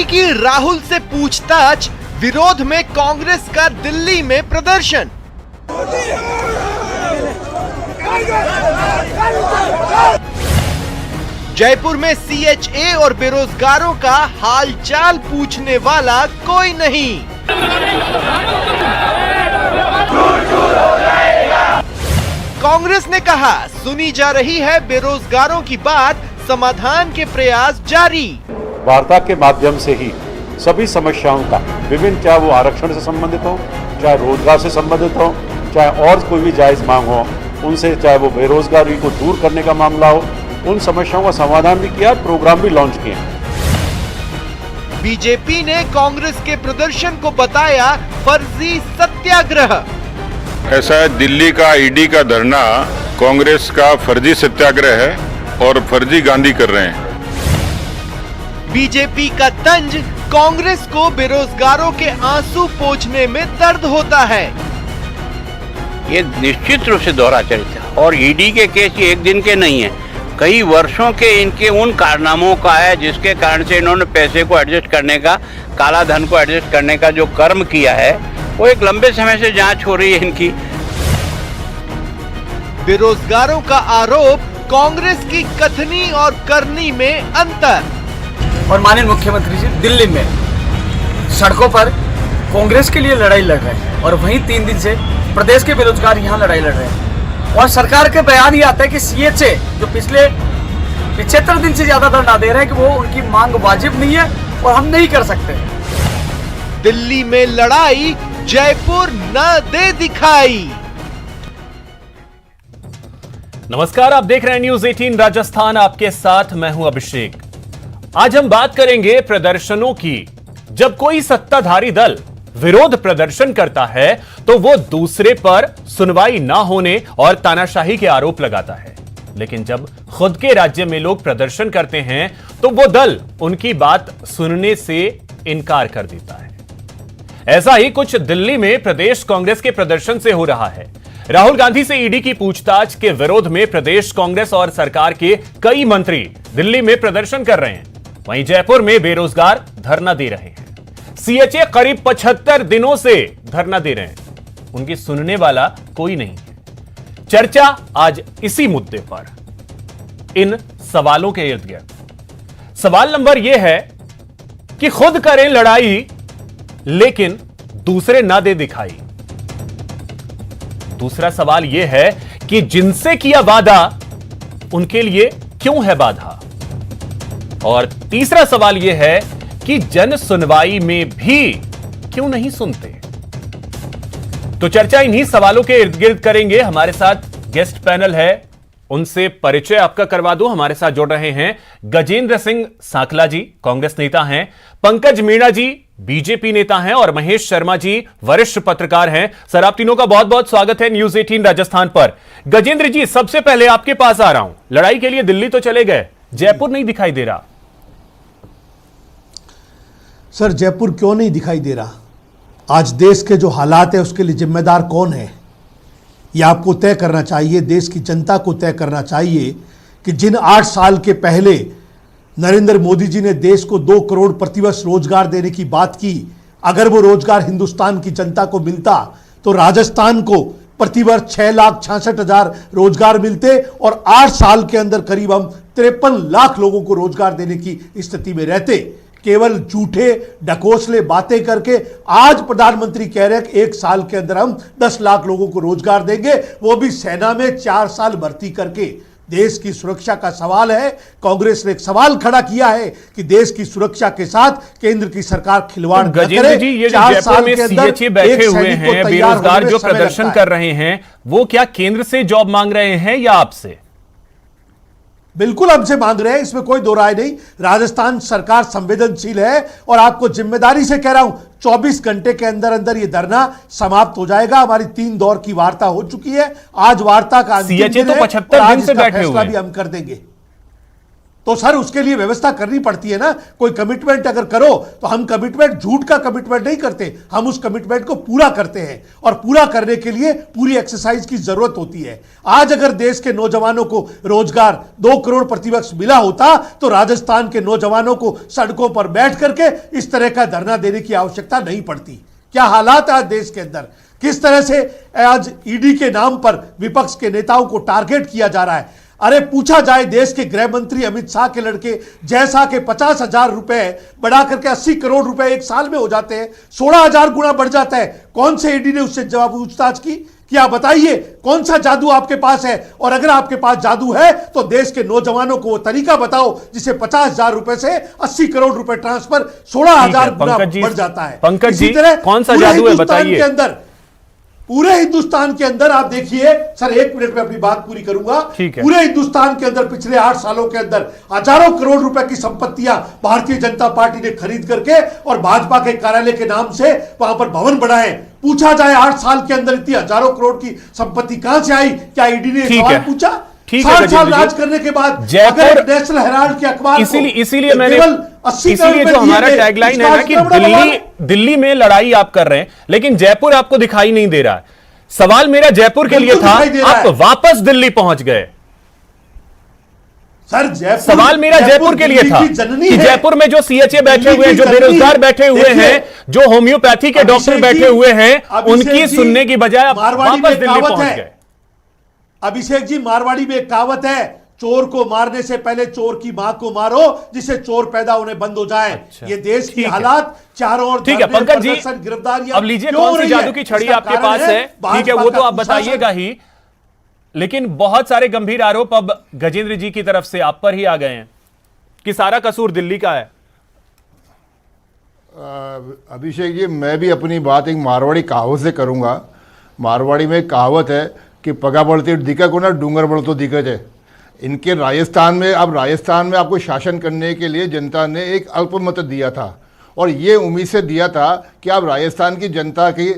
ED की राहुल से पूछताछ, विरोध में कांग्रेस का दिल्ली में प्रदर्शन। जयपुर में सीएचए और बेरोजगारों का हालचाल पूछने वाला कोई नहीं। कांग्रेस ने कहा, सुनी जा रही है बेरोजगारों की बात, समाधान के प्रयास जारी। वार्ता के माध्यम से ही सभी समस्याओं का विभिन्न, चाहे वो आरक्षण से संबंधित हो, चाहे रोजगार से संबंधित हो, चाहे और कोई भी जायज मांग हो उनसे, चाहे वो बेरोजगारी को दूर करने का मामला हो, उन समस्याओं का समाधान भी किया, प्रोग्राम भी लॉन्च किए। बीजेपी ने कांग्रेस के प्रदर्शन को बताया फर्जी सत्याग्रह। ऐसा है, दिल्ली का ईडी का धरना कांग्रेस का फर्जी सत्याग्रह है और फर्जी गांधी कर रहे हैं। बीजेपी का तंज, कांग्रेस को बेरोजगारों के आंसू पोंछने में दर्द होता है। ये निश्चित रूप से दोहरा चरित्र है और ईडी के केस ये एक दिन के नहीं है, कई वर्षों के इनके उन कारनामों का है जिसके कारण से इन्होंने पैसे को एडजस्ट करने का, काला धन को एडजस्ट करने का जो कर्म किया है वो एक लंबे समय से जांच हो रही है इनकी। बेरोजगारों का आरोप, कांग्रेस की कथनी और करनी में अंतर। और माननीय मुख्यमंत्री जी दिल्ली में सड़कों पर कांग्रेस के लिए लड़ाई लड़ रहे हैं और वहीं 3 दिन से प्रदेश के बेरोजगार यहाँ लड़ाई लड़ रहे हैं। और सरकार के बयान ये आता है कि सीएचए जो पिछले 75 दिन से ज्यादा धरना दे रहे हैं कि वो उनकी मांग वाजिब नहीं है और हम नहीं कर सकते। दिल्ली में लड़ाई, जयपुर न दे दिखाई। नमस्कार, आप देख रहे हैं न्यूज 18 राजस्थान, आपके साथ मैं हूं अभिषेक। आज हम बात करेंगे प्रदर्शनों की। जब कोई सत्ताधारी दल विरोध प्रदर्शन करता है तो वो दूसरे पर सुनवाई ना होने और तानाशाही के आरोप लगाता है, लेकिन जब खुद के राज्य में लोग प्रदर्शन करते हैं तो वो दल उनकी बात सुनने से इनकार कर देता है। ऐसा ही कुछ दिल्ली में प्रदेश कांग्रेस के प्रदर्शन से हो रहा है। राहुल गांधी से ईडी की पूछताछ के विरोध में प्रदेश कांग्रेस और सरकार के कई मंत्री दिल्ली में प्रदर्शन कर रहे हैं। वहीं जयपुर में बेरोजगार धरना दे रहे हैं। सीएचए करीब 75 दिनों से धरना दे रहे हैं, उनकी सुनने वाला कोई नहीं है। चर्चा आज इसी मुद्दे पर, इन सवालों के इर्द गिर्द। सवाल नंबर यह है कि खुद करें लड़ाई लेकिन दूसरे ना दे दिखाई। दूसरा सवाल यह है कि जिनसे किया वादा उनके लिए क्यों है बाधा। और तीसरा सवाल यह है कि जन सुनवाई में भी क्यों नहीं सुनते। तो चर्चा इन्हीं सवालों के इर्द गिर्द करेंगे। हमारे साथ गेस्ट पैनल है, उनसे परिचय आपका करवा दूं। हमारे साथ जुड़ रहे हैं गजेंद्र सिंह सांकला जी, कांग्रेस नेता हैं, पंकज मीणा जी बीजेपी नेता हैं और महेश शर्मा जी वरिष्ठ पत्रकार हैं। सर, आप तीनों का बहुत बहुत स्वागत है न्यूज 18 राजस्थान पर। गजेंद्र जी, सबसे पहले आपके पास आ रहा हूं। लड़ाई के लिए दिल्ली तो चले गए, जयपुर नहीं दिखाई दे रहा। सर, जयपुर क्यों नहीं दिखाई दे रहा? आज देश के जो हालात है उसके लिए जिम्मेदार कौन है, यह आपको तय करना चाहिए, देश की जनता को तय करना चाहिए कि जिन 8 साल के पहले नरेंद्र मोदी जी ने देश को 2 करोड़ प्रतिवर्ष रोजगार देने की बात की, अगर वो रोजगार हिंदुस्तान की जनता को मिलता तो राजस्थान को प्रतिवर्ष 6,66,000 रोजगार मिलते और 8 साल के अंदर करीब हम 53 लाख लोगों को रोजगार देने की स्थिति में रहते। केवल झूठे ढकोसले बातें करके आज प्रधानमंत्री कह रहे हैं कि 1 साल के अंदर हम 10 लाख लोगों को रोजगार देंगे, वो भी सेना में 4 साल भर्ती करके। देश की सुरक्षा का सवाल है। कांग्रेस ने एक सवाल खड़ा किया है कि देश की सुरक्षा के साथ केंद्र की सरकार खिलवाड़ न करे। जी, ये जो जयपुर में सीएचए बैठे हुए हैं, बेरोजगार जो प्रदर्शन कर रहे हैं, वो क्या केंद्र से जॉब मांग रहे हैं या आपसे? बिल्कुल हमसे मांग रहे हैं, इसमें कोई दो राय नहीं। राजस्थान सरकार संवेदनशील है और आपको जिम्मेदारी से कह रहा हूं, 24 घंटे के अंदर अंदर यह धरना समाप्त हो जाएगा। हमारी 3 दौर की वार्ता हो चुकी है, आज वार्ता का अंतिम दिन है, 75 दिन से बैठे हुए भी हम कर देंगे। तो सर उसके लिए व्यवस्था करनी पड़ती है ना। कोई कमिटमेंट अगर करो तो हम कमिटमेंट झूठ का कमिटमेंट नहीं करते, हम उस कमिटमेंट को पूरा करते हैं और पूरा करने के लिए पूरी एक्सरसाइज की जरूरत होती है। आज अगर देश के नौजवानों को रोजगार 2 करोड़ प्रतिवर्ष मिला होता तो राजस्थान के नौजवानों को सड़कों पर बैठ करके इस तरह का धरना देने की आवश्यकता नहीं पड़ती। क्या हालात है आज देश के अंदर, किस तरह से आज ईडी के नाम पर विपक्ष के नेताओं को टारगेट किया जा रहा है। अरे पूछा जाए देश के गृह मंत्री अमित शाह के लड़के जैसा के 50,000 रुपए बढ़ा करके 80 करोड़ रुपए एक साल में हो जाते हैं, 16,000 गुना बढ़ जाता है। कौन से ईडी ने उससे जवाब पूछताछ की? क्या बताइए कौन सा जादू आपके पास है? और अगर आपके पास जादू है तो देश के नौजवानों को वो तरीका बताओ जिसे 50,000 रुपए से 80 करोड़ रुपए ट्रांसफर 16,000 गुना बढ़ जाता है। पंकज जी, इसी तरह कौन सा जादू है बताइए? पूरे हिंदुस्तान के अंदर आप देखिए सर, 1 मिनट में अपनी बात पूरी करूंगा। पूरे हिंदुस्तान के अंदर पिछले 8 सालों के अंदर हजारों करोड़ रुपए की संपत्तियां भारतीय जनता पार्टी ने खरीद करके और भाजपा के कार्यालय के नाम से वहां पर भवन बढ़ाए। पूछा जाए 8 साल के अंदर इतनी हजारों करोड़ की संपत्ति कहां से आई? क्या ईडी ने सवाल पूछा? 7 साल राज करने के बाद जयपुर नेशनल हेराल्ड के अखबार इसीलिए मैंने जो हमारा टैगलाइन है ना कि दिल्ली में लड़ाई आप कर रहे हैं लेकिन जयपुर आपको दिखाई नहीं दे रहा है। सवाल मेरा जयपुर के लिए था, आप वापस दिल्ली पहुंच गए। सर सवाल मेरा जयपुर के लिए था कि जयपुर में जो सीएचए बैठे हुए हैं, जो बेरोजगार बैठे हुए हैं, जो होम्योपैथी के डॉक्टर बैठे हुए हैं, उनकी सुनने की बजाय आप वापस दिल्ली पहुंच गए। अभिषेक जी, मारवाड़ी में एक कहावत है, चोर को मारने से पहले चोर की मां को मारो जिससे चोर पैदा होने बंद हो जाए। ये देश की हालात चारों ओर, ठीक है पंकज जी, गिरफ्तारियां अब लीजिए कौन सी जादू की छड़ी आपके पास है, ठीक है वो तो आप बताइएगा ही, लेकिन बहुत सारे गंभीर आरोप अब गजेंद्र जी की तरफ से आप पर ही आ गए हैं कि सारा कसूर दिल्ली का है। अभिषेक जी, मैं भी अपनी बात एक मारवाड़ी कहावत से करूंगा। मारवाड़ी में एक कहावत है कि पगा बढ़ती दिक्कत को ना डूंगर बढ़ तो दिक्कत है। इनके राजस्थान में आपको शासन करने के लिए जनता ने एक अल्पमत दिया था और ये उम्मीद से दिया था कि आप राजस्थान की जनता की